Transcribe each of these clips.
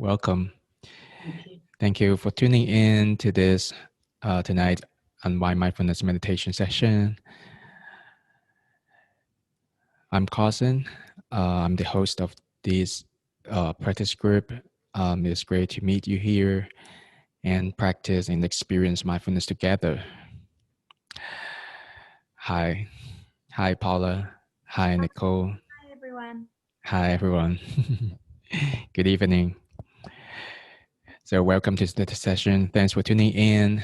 welcome. Thank you for tuning in to this tonight Unwind Mindfulness meditation session. I'm Karson. I'm the host of this practice group. It's great to meet you here and practice and experience mindfulness together. Hi, Paula. Hi, Nicole. Hi, everyone. Hi, everyone. Good evening. So welcome to the session. Thanks for tuning in.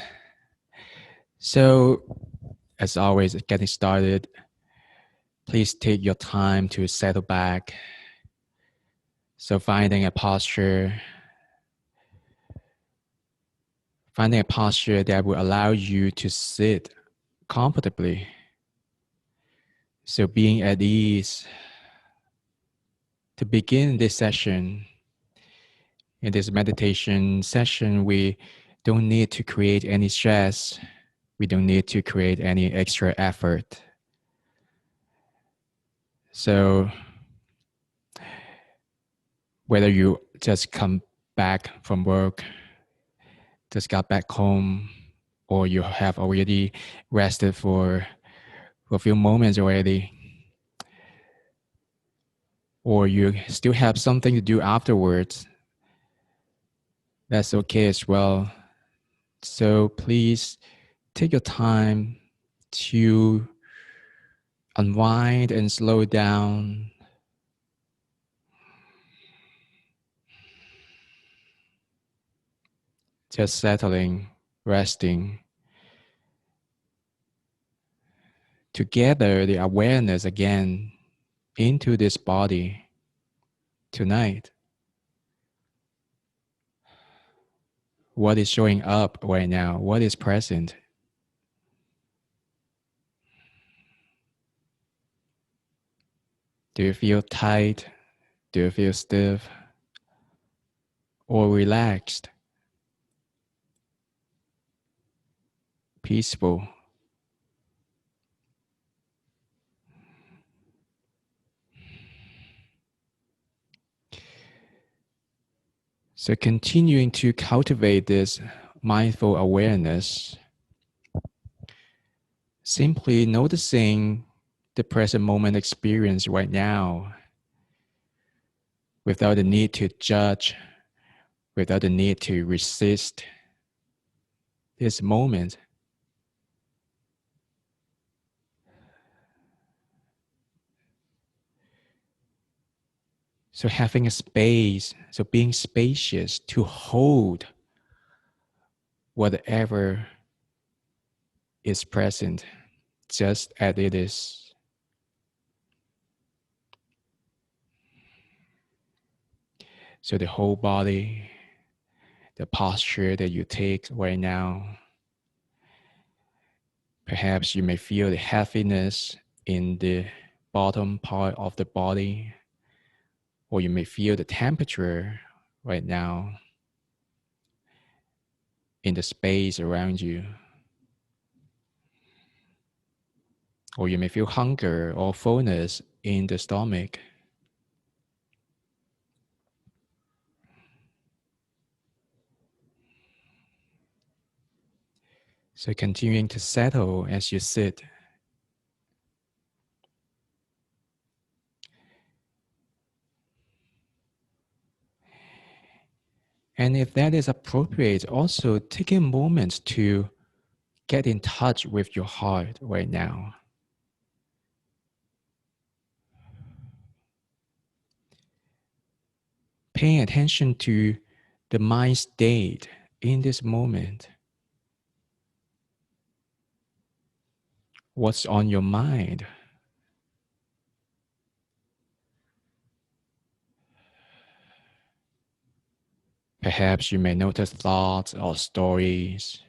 So, as always, getting started, please take your time to settle back. So finding a posture that will allow you to sit comfortably. So being at ease. To begin this session, in this meditation session, we don't need to create any stress. We don't need to create any extra effort. So whether you just come back from work, just got back home, or you have already rested for a few moments already, or you still have something to do afterwards, that's okay as well. So please take your time to unwind and slow down. Just settling, resting. To gather the awareness again into this body tonight. What is showing up right now? What is present? Do you feel tight? Do you feel stiff? Or relaxed? Peaceful? So continuing to cultivate this mindful awareness, simply noticing the present moment experience right now without the need to judge, without the need to resist this moment. So having a space, so being spacious to hold whatever is present just as it is. So the whole body, the posture that you take right now, perhaps you may feel the heaviness in the bottom part of the body, or you may feel the temperature right now in the space around you. Or you may feel hunger or fullness in the stomach. So continuing to settle as you sit. And if that is appropriate, also taking moments to get in touch with your heart right now. Paying attention to the mind state in this moment. What's on your mind? Perhaps you may notice thoughts or stories.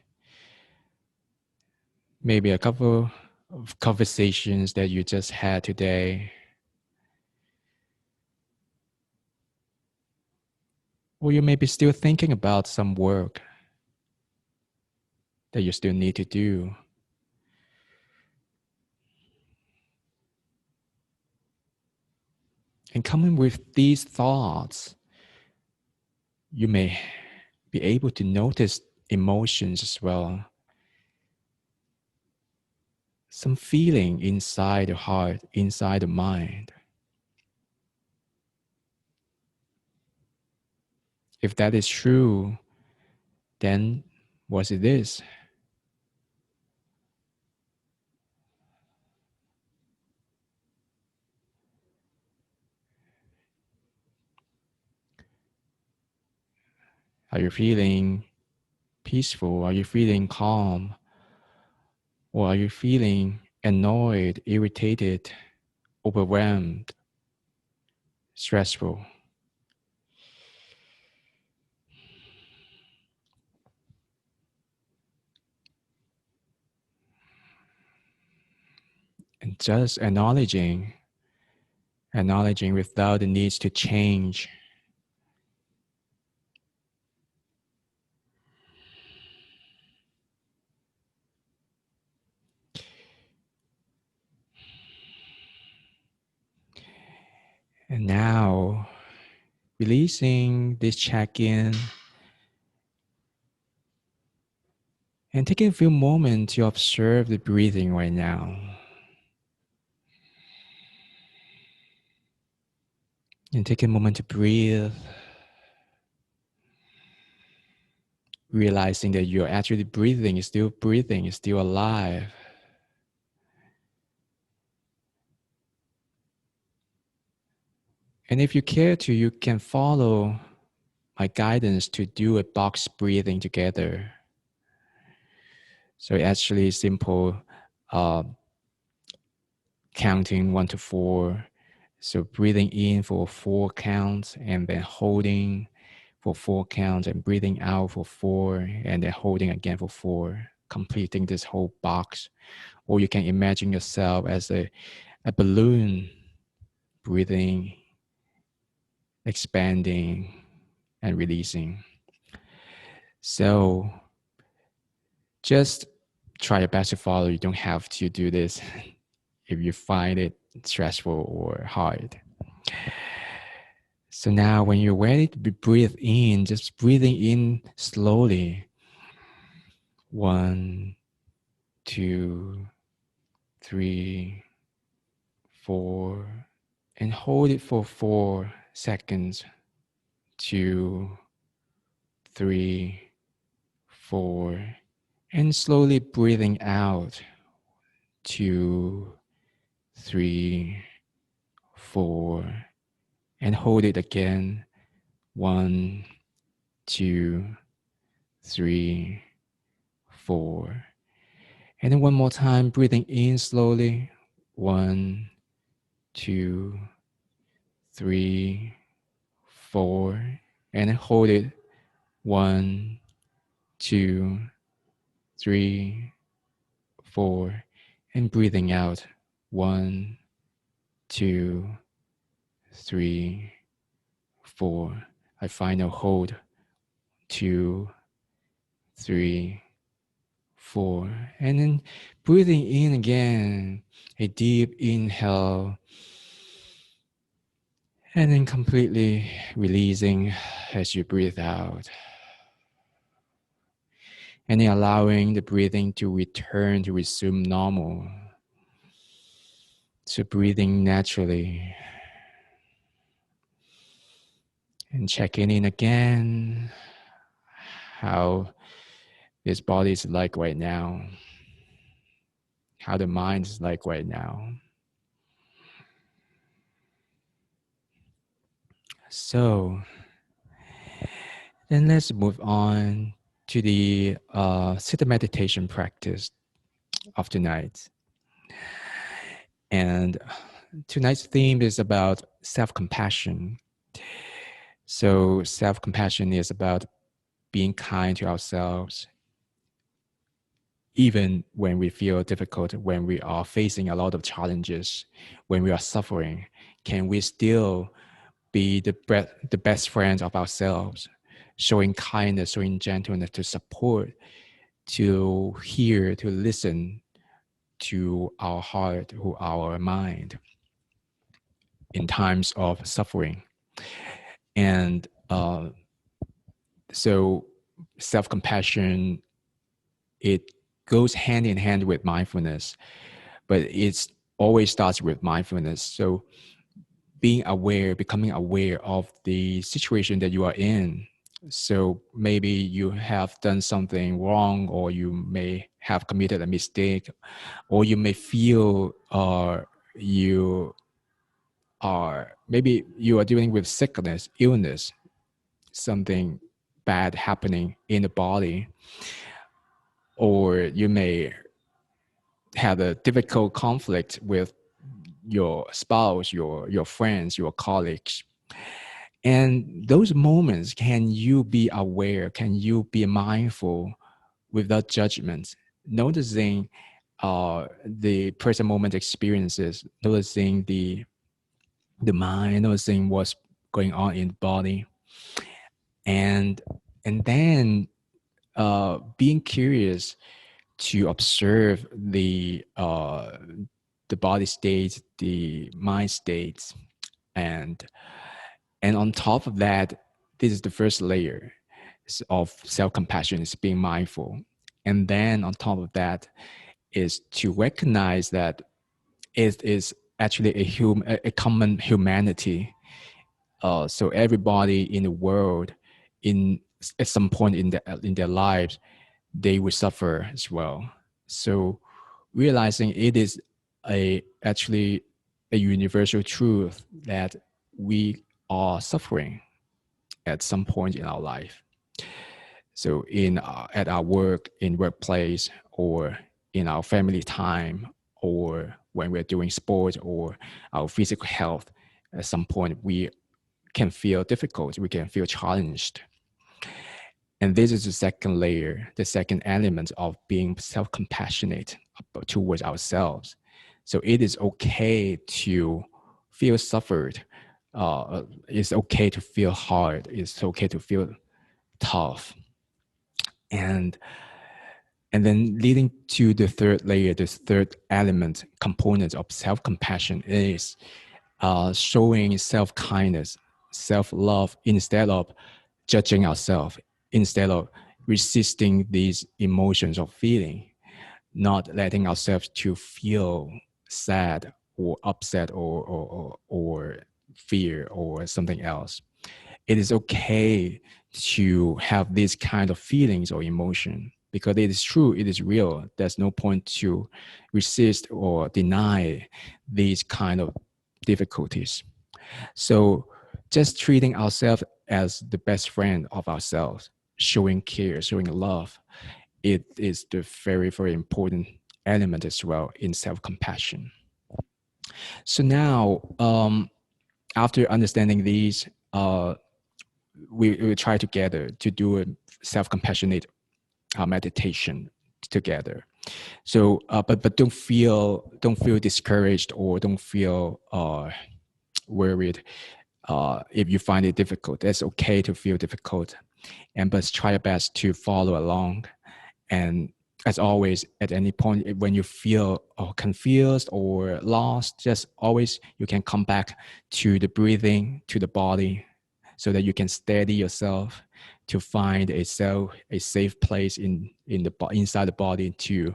Maybe a couple of conversations that you just had today. Or you may be still thinking about some work that you still need to do. And coming with these thoughts, you may be able to notice emotions as well. Some feeling inside the heart, inside the mind. If that is true, then what it is? Are you feeling peaceful? Are you feeling calm? Or are you feeling annoyed, irritated, overwhelmed, stressful? And just acknowledging without the need to change. And now, releasing this check-in and taking a few moments to observe the breathing right now. And take a moment to breathe, realizing that you're actually breathing, is still alive. And if you care to, you can follow my guidance to do a box breathing together. So actually simple counting 1 to 4. So breathing in for 4 counts and then holding for 4 counts and breathing out for 4 and then holding again for 4, completing this whole box. Or you can imagine yourself as a balloon, breathing, expanding, and releasing. So just try your best to follow. You don't have to do this if you find it stressful or hard. So now when you're ready to breathe in, just breathing in slowly. 1, 2, 3, 4, and hold it for 4 seconds. 2, 3, 4, and slowly breathing out. 2, 3, 4, and hold it again. 1, 2, 3, 4. And then one more time, breathing in slowly. 1, 2, 3, 4. And then hold it. 1, 2, 3, 4. And breathing out. 1, 2, 3, 4. A final hold. 2, 3, 4. And then breathing in again. A deep inhale. And then completely releasing as you breathe out. And then allowing the breathing to resume normal. So breathing naturally. And checking in again how this body is like right now. How the mind is like right now. So then let's move on to the sit meditation practice of tonight. And tonight's theme is about self-compassion. So self-compassion is about being kind to ourselves, even when we feel difficult, when we are facing a lot of challenges, when we are suffering. Can we still be the best friends of ourselves, showing kindness, showing gentleness, to support, to hear, to listen to our heart, to our mind in times of suffering. And So self-compassion, it goes hand in hand with mindfulness, but it's always starts with mindfulness. So being aware, becoming aware of the situation that you are in. So maybe you have done something wrong, or you may have committed a mistake, or you may feel maybe you are dealing with sickness, illness, something bad happening in the body, or you may have a difficult conflict with your spouse, your friends, your colleagues. And those moments, can you be aware? Can you be mindful without judgment, noticing the present moment experiences, noticing the mind, noticing what's going on in the body, and then being curious to observe the body states, the mind states, and on top of that, this is the first layer of self-compassion, is being mindful. And then on top of that is to recognize that it is actually a common humanity. So everybody in the world, at some point in their lives, they will suffer as well. So realizing it is actually a universal truth that we are suffering at some point in our life. So at our work, in workplace, or in our family time, or when we're doing sports, or our physical health, at some point we can feel difficult, we can feel challenged. And this is the second layer, the second element of being self-compassionate towards ourselves. So it is okay to feel suffered. It's okay to feel hard. It's okay to feel tough. And then leading to the third layer, this third element, component of self-compassion is showing self-kindness, self-love, instead of judging ourselves, instead of resisting these emotions of feeling, not letting ourselves to feel sad or upset or fear or something else. It is okay to have these kind of feelings or emotion, because it is true, it is real. There's no point to resist or deny these kind of difficulties. So just treating ourselves as the best friend of ourselves, showing care, showing love, it is the very, very important element as well in self-compassion. So now, after understanding these, we try together to do a self-compassionate meditation together. So, but don't feel discouraged, or don't feel worried. If you find it difficult, it's okay to feel difficult, but try your best to follow along. And as always, at any point when you feel confused or lost, just always you can come back to the breathing, to the body, so that you can steady yourself to find a safe place inside the body to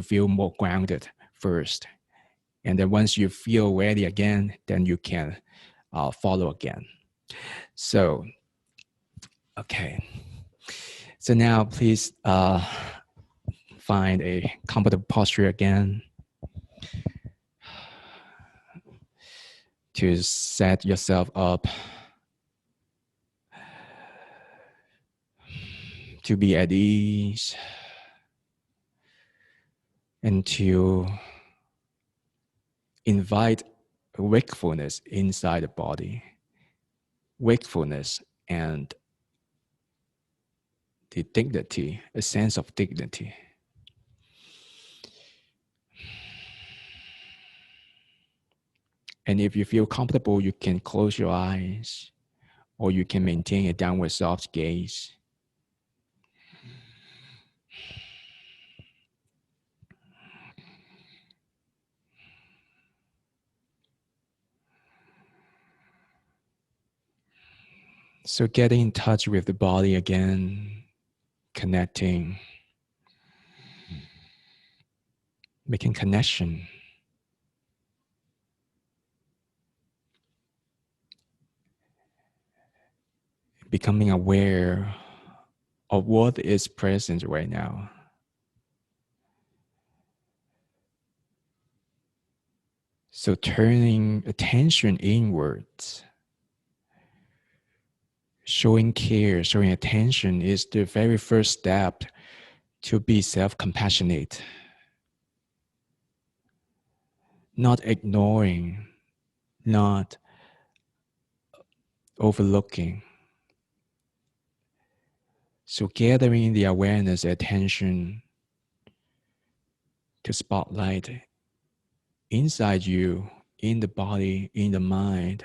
feel more grounded first. And then once you feel ready again, then you can follow again. So, okay. So now please find a comfortable posture again to set yourself up to be at ease and to invite wakefulness inside the body. Wakefulness and the dignity, a sense of dignity. And if you feel comfortable, you can close your eyes, or you can maintain a downward soft gaze. So getting in touch with the body again, connecting, making connection. Becoming aware of what is present right now. So turning attention inwards, showing care, showing attention is the very first step to be self-compassionate. Not ignoring, not overlooking. So gathering the awareness, attention to spotlight inside you, in the body, in the mind.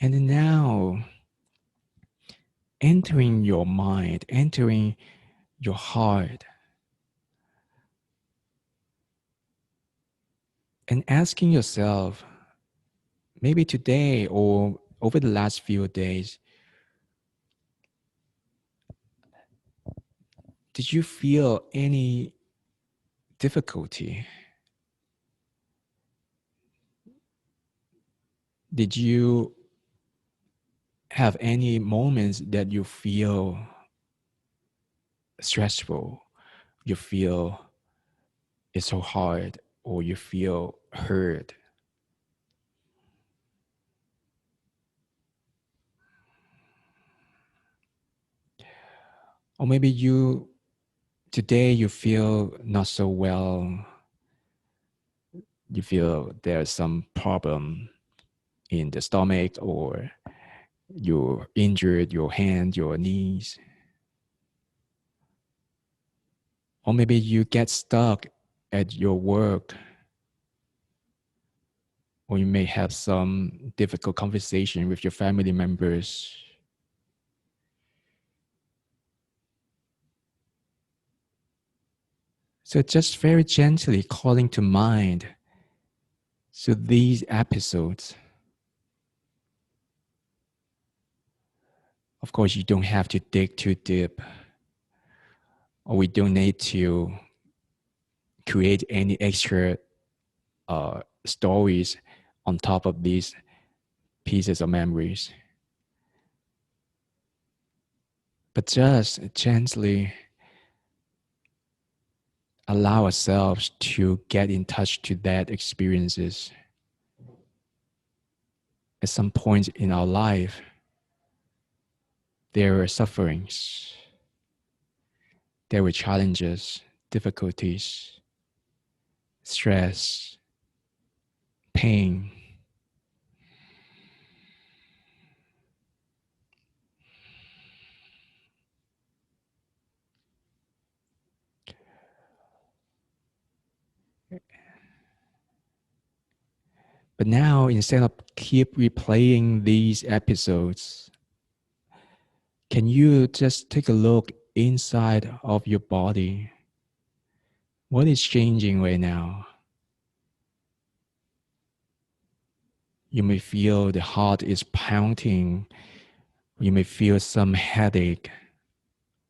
And now, entering your mind, entering your heart, and asking yourself, maybe today or over the last few days, did you feel any difficulty? Did you have any moments that you feel stressful, you feel it's so hard, or you feel hurt? Or maybe today you feel not so well, you feel there's some problem in the stomach, or you injured your hand, your knees. Or maybe you get stuck at your work, or you may have some difficult conversation with your family members. So just very gently calling to mind. So these episodes, of course, you don't have to dig too deep, or we don't need to create any extra stories on top of these pieces of memories. But just gently allow ourselves to get in touch to that experiences. At some point in our life, there were sufferings, there were challenges, difficulties, stress, pain. But now, instead of keep replaying these episodes, can you just take a look inside of your body? What is changing right now? You may feel the heart is pounding. You may feel some headache,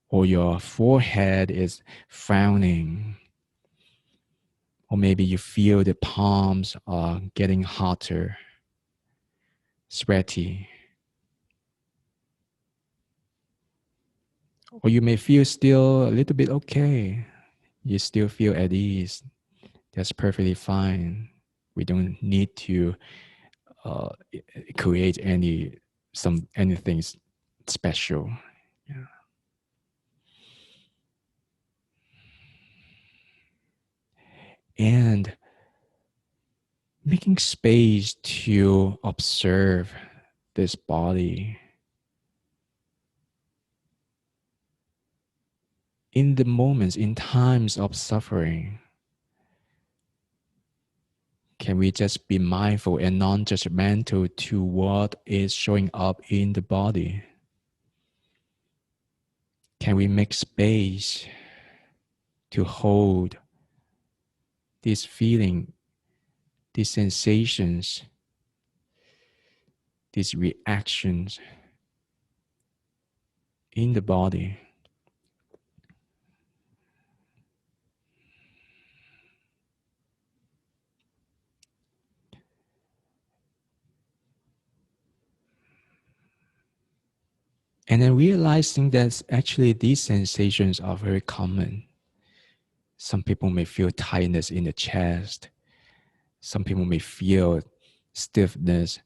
or your forehead is frowning. Or maybe you feel the palms are getting hotter, sweaty. Or you may feel still a little bit okay. You still feel at ease. That's perfectly fine. We don't need to create anything special. Yeah. And making space to observe this body in the moments, in times of suffering. Can we just be mindful and non-judgmental to what is showing up in the body? Can we make space to hold this feeling, these sensations, these reactions in the body? And then realizing that actually these sensations are very common. Some people may feel tightness in the chest. Some people may feel stiffness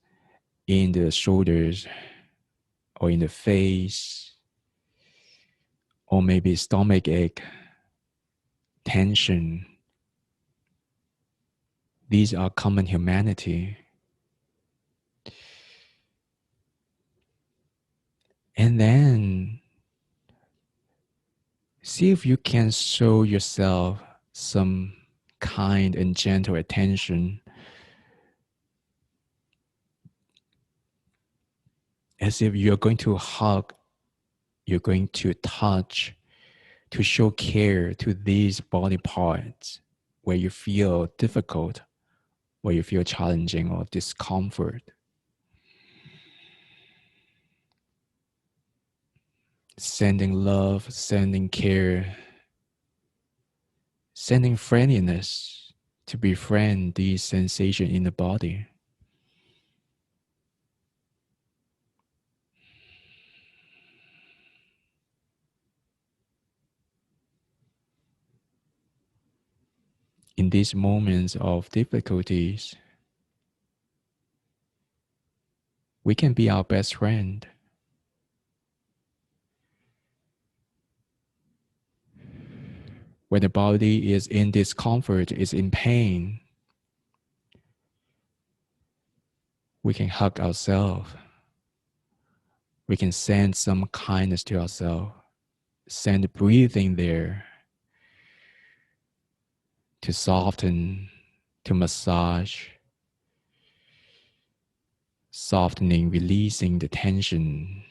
in the shoulders or in the face, or maybe stomach ache, tension. These are common humanity. And then see if you can show yourself some kind and gentle attention, as if you're going to hug, you're going to touch, to show care to these body parts where you feel difficult, where you feel challenging or discomfort. Sending love, sending care, sending friendliness to befriend these sensations in the body. In these moments of difficulties, we can be our best friend. When the body is in discomfort, is in pain, we can hug ourselves. We can send some kindness to ourselves. Send breathing there to soften, to massage, softening, releasing the tension.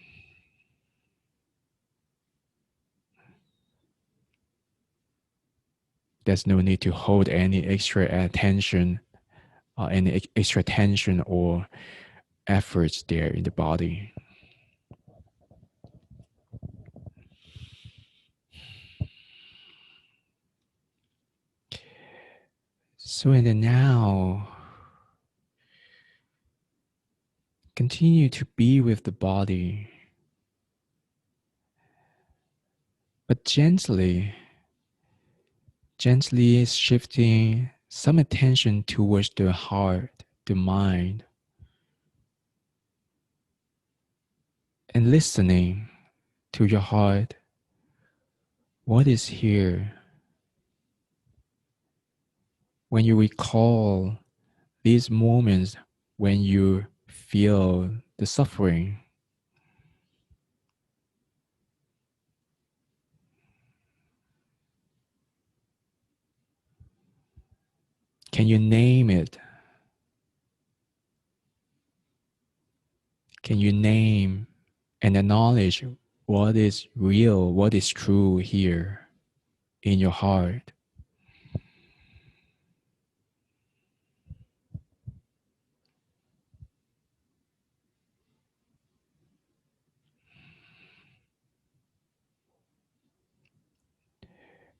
There's no need to hold any extra attention, any extra tension or efforts there in the body. So and then now, continue to be with the body, but gently shifting some attention towards the heart, the mind, and listening to your heart. What is here? When you recall these moments when you feel the suffering, can you name it? Can you name and acknowledge what is real, what is true here in your heart?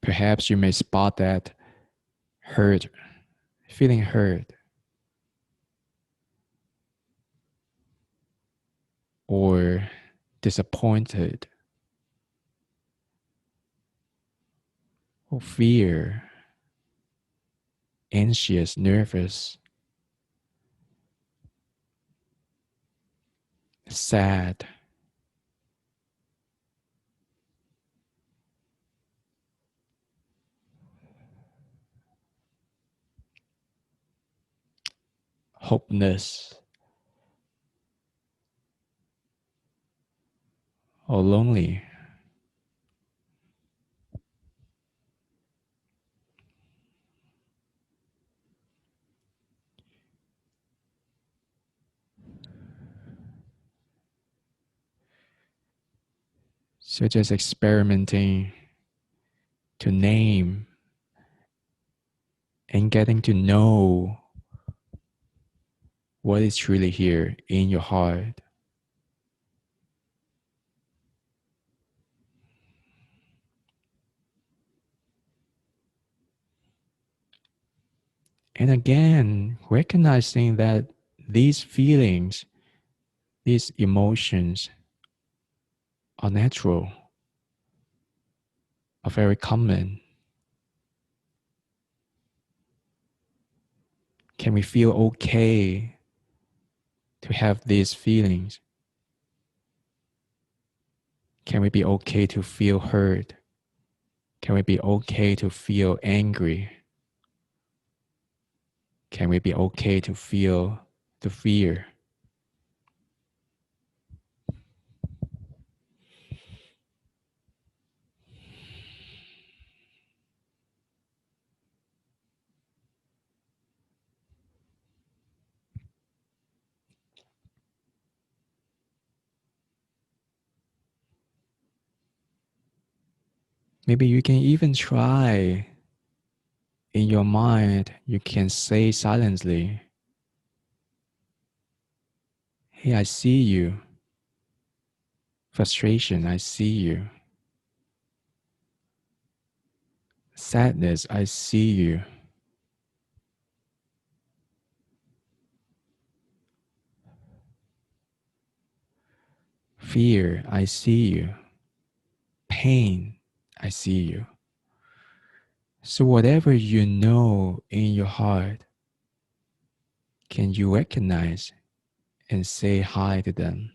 Perhaps you may spot that hurt, feeling hurt, or disappointed, or fear, anxious, nervous, sad, hopeless, or lonely. So just experimenting to name and getting to know what is truly here in your heart. And again, recognizing that these feelings, these emotions are natural, are very common. Can we feel okay to have these feelings? Can we be okay to feel hurt? Can we be okay to feel angry? Can we be okay to feel the fear? Maybe you can even try in your mind, you can say silently, hey, I see you. Frustration, I see you. Sadness, I see you. Fear, I see you. Pain, I see you. So whatever you know in your heart, can you recognize and say hi to them?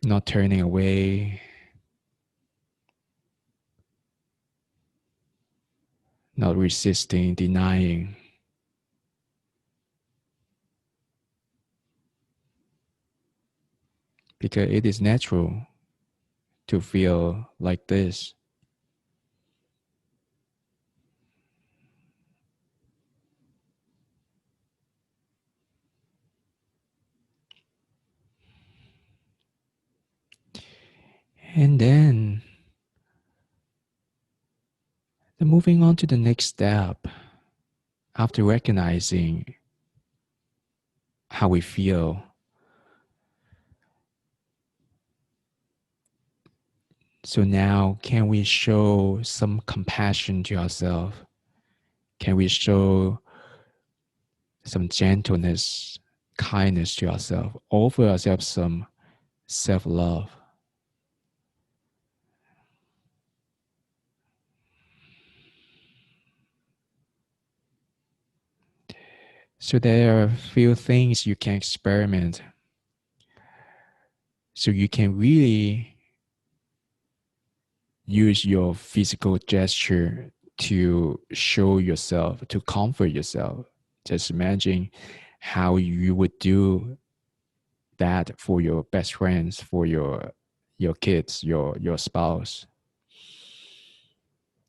Not turning away, not resisting, denying. Because it is natural to feel like this. And then moving on to the next step, after recognizing how we feel, so now can we show some compassion to ourselves? Can we show some gentleness, kindness to ourselves? Offer ourselves some self-love. So there are a few things you can experiment. So you can really use your physical gesture to show yourself, to comfort yourself. Just imagine how you would do that for your best friends, for your kids, your spouse.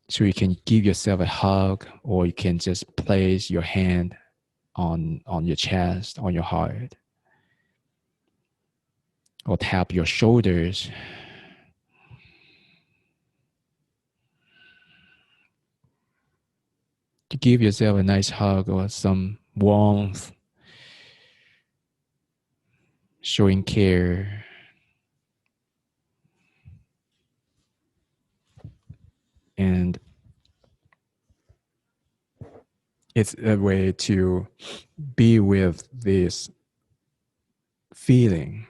So you can give yourself a hug, or you can just place your hand on your chest, on your heart, or tap your shoulders. To give yourself a nice hug or some warmth, showing care. And it's a way to be with this feeling.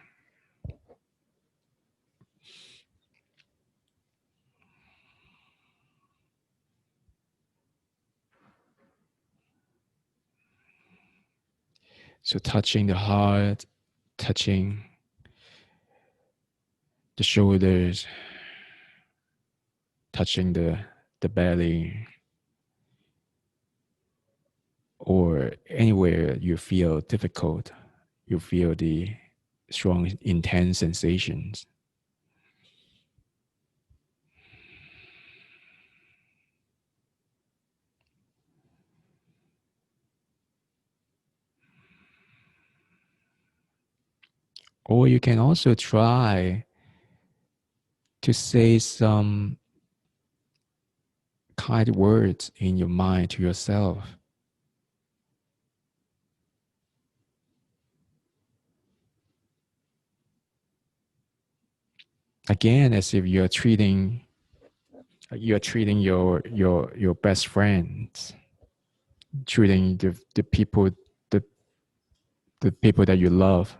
So touching the heart, touching the shoulders, touching the belly, or anywhere you feel difficult, you feel the strong, intense sensations. Or you can also try to say some kind words in your mind to yourself. Again, as if you're treating your best friends, treating the people the the people that you love.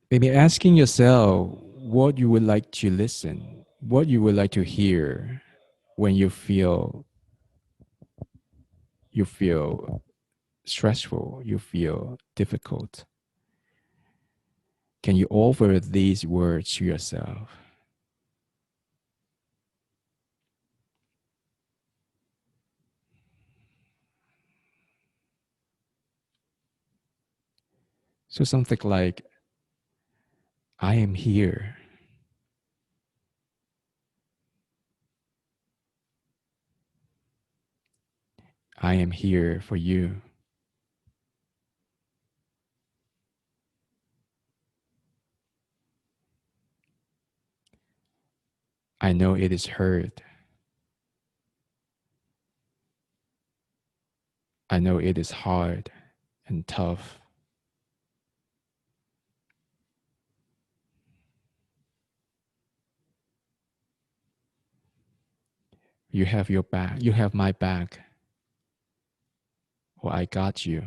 Maybe asking yourself what you would like to listen, what you would like to hear when you feel stressful, you feel difficult. Can you offer these words to yourself? So something like, I am here. I am here for you. I know it is hard. I know it is hard and tough. You have your back. You have my back. Or I got you.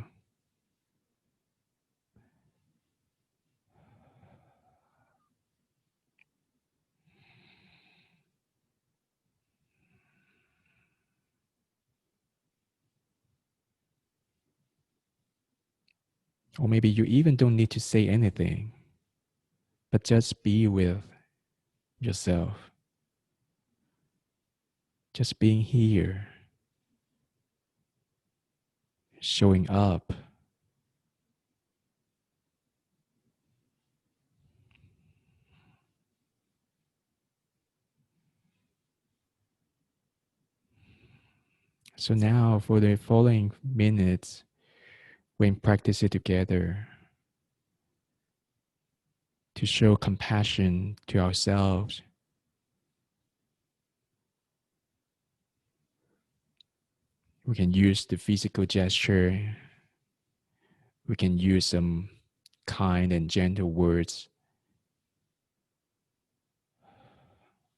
Or maybe you even don't need to say anything, but just be with yourself. Just being here, showing up. So now for the following minutes, we practice it together to show compassion to ourselves. We can use the physical gesture. We can use some kind and gentle words.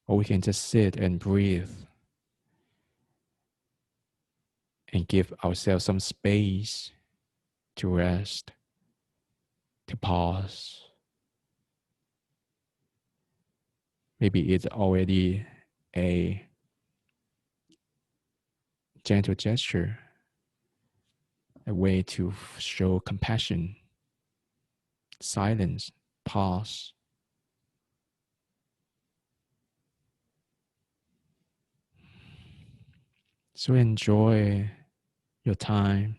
Or we can just sit and breathe and give ourselves some space to rest, to pause. Maybe it's already a gentle gesture, a way to show compassion, silence, pause. So enjoy your time.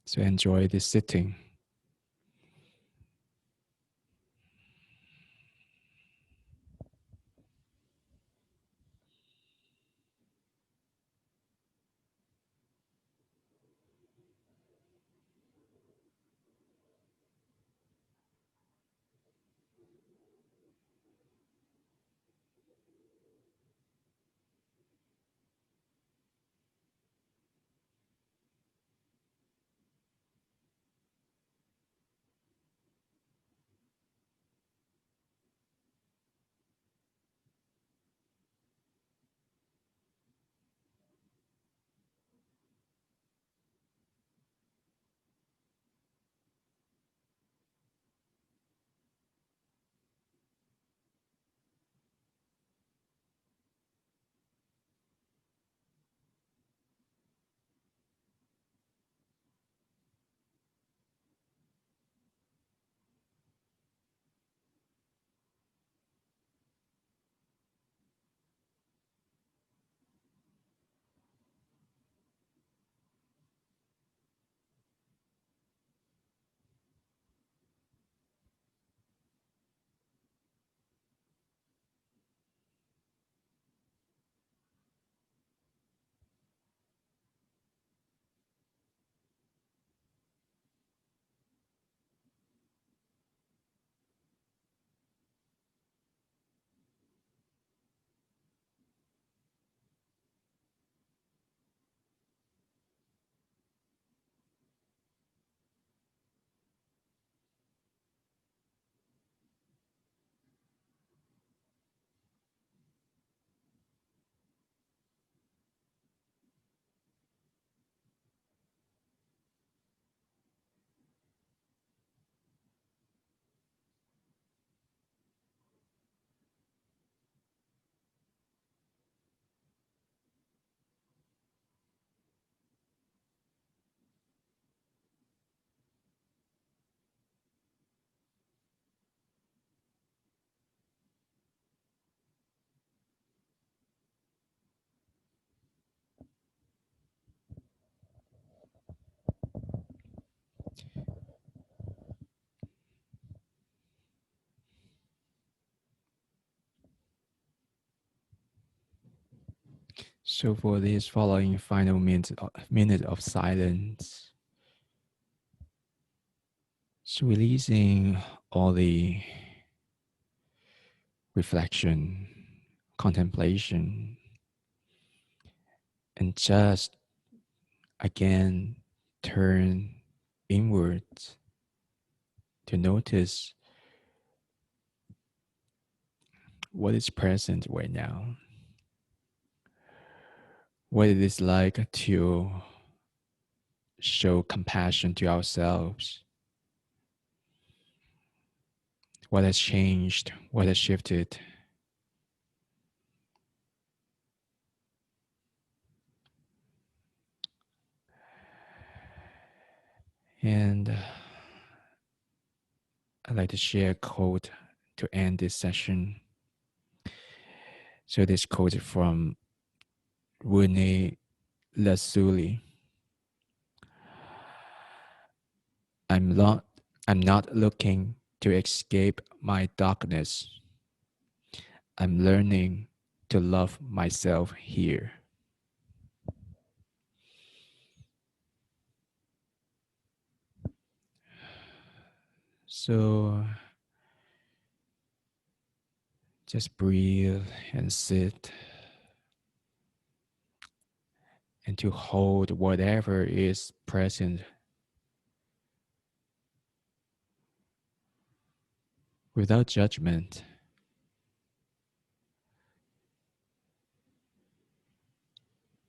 So enjoy this sitting. So for this following final minute of silence, so releasing all the reflection, contemplation, and just again turn inwards to notice what is present right now, what it is like to show compassion to ourselves, what has changed, what has shifted. And I'd like to share a quote to end this session. So this quote is from Rene Lazuli. I'm not looking to escape my darkness. I'm learning to love myself here. So just breathe and sit, and to hold whatever is present without judgment,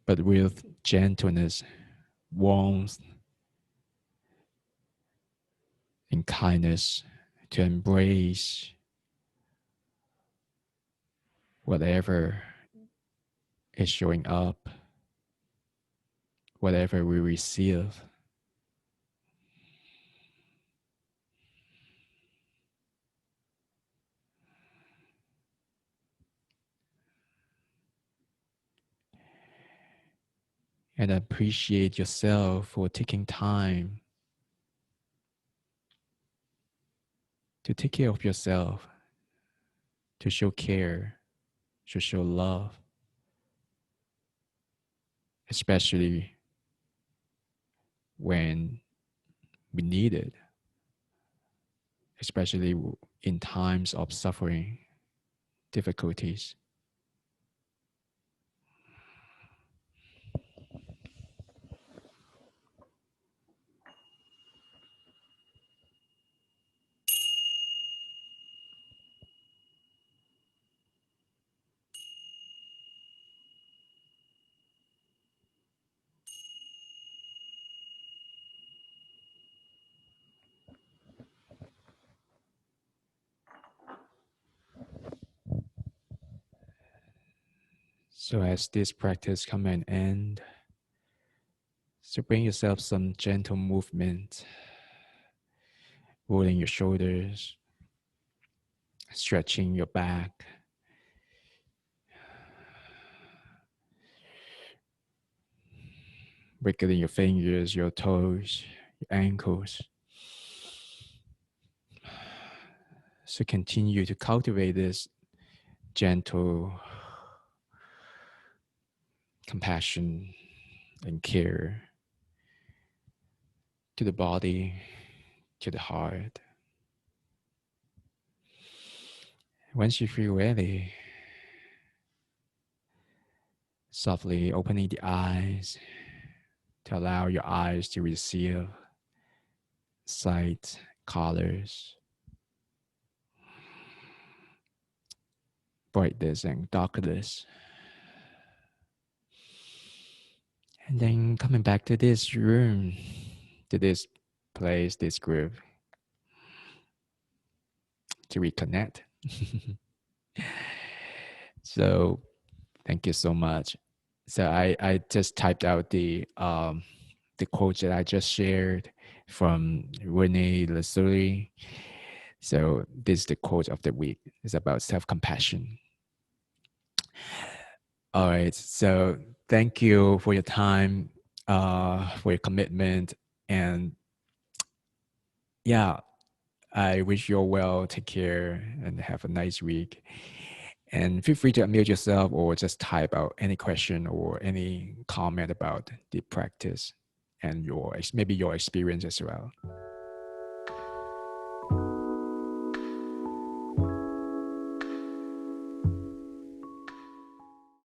but with gentleness, warmth, and kindness, to embrace whatever is showing up, whatever we receive. And appreciate yourself for taking time to take care of yourself, to show care, to show love, especially when we need it, especially in times of suffering, difficulties. So as this practice come an end, so bring yourself some gentle movement, rolling your shoulders, stretching your back, wiggling your fingers, your toes, your ankles. So continue to cultivate this gentle compassion and care to the body, to the heart. Once you feel ready, softly opening the eyes to allow your eyes to receive sight, colors, brightness and darkness. And then coming back to this room, to this place, this group, to reconnect. So thank you so much. So I just typed out the quote that I just shared from Rene Lazuli. So this is the quote of the week. It's about self-compassion. All right. So thank you for your time, for your commitment, and yeah, I wish you all well. Take care and have a nice week. And feel free to unmute yourself or just type out any question or any comment about the practice and maybe your experience as well.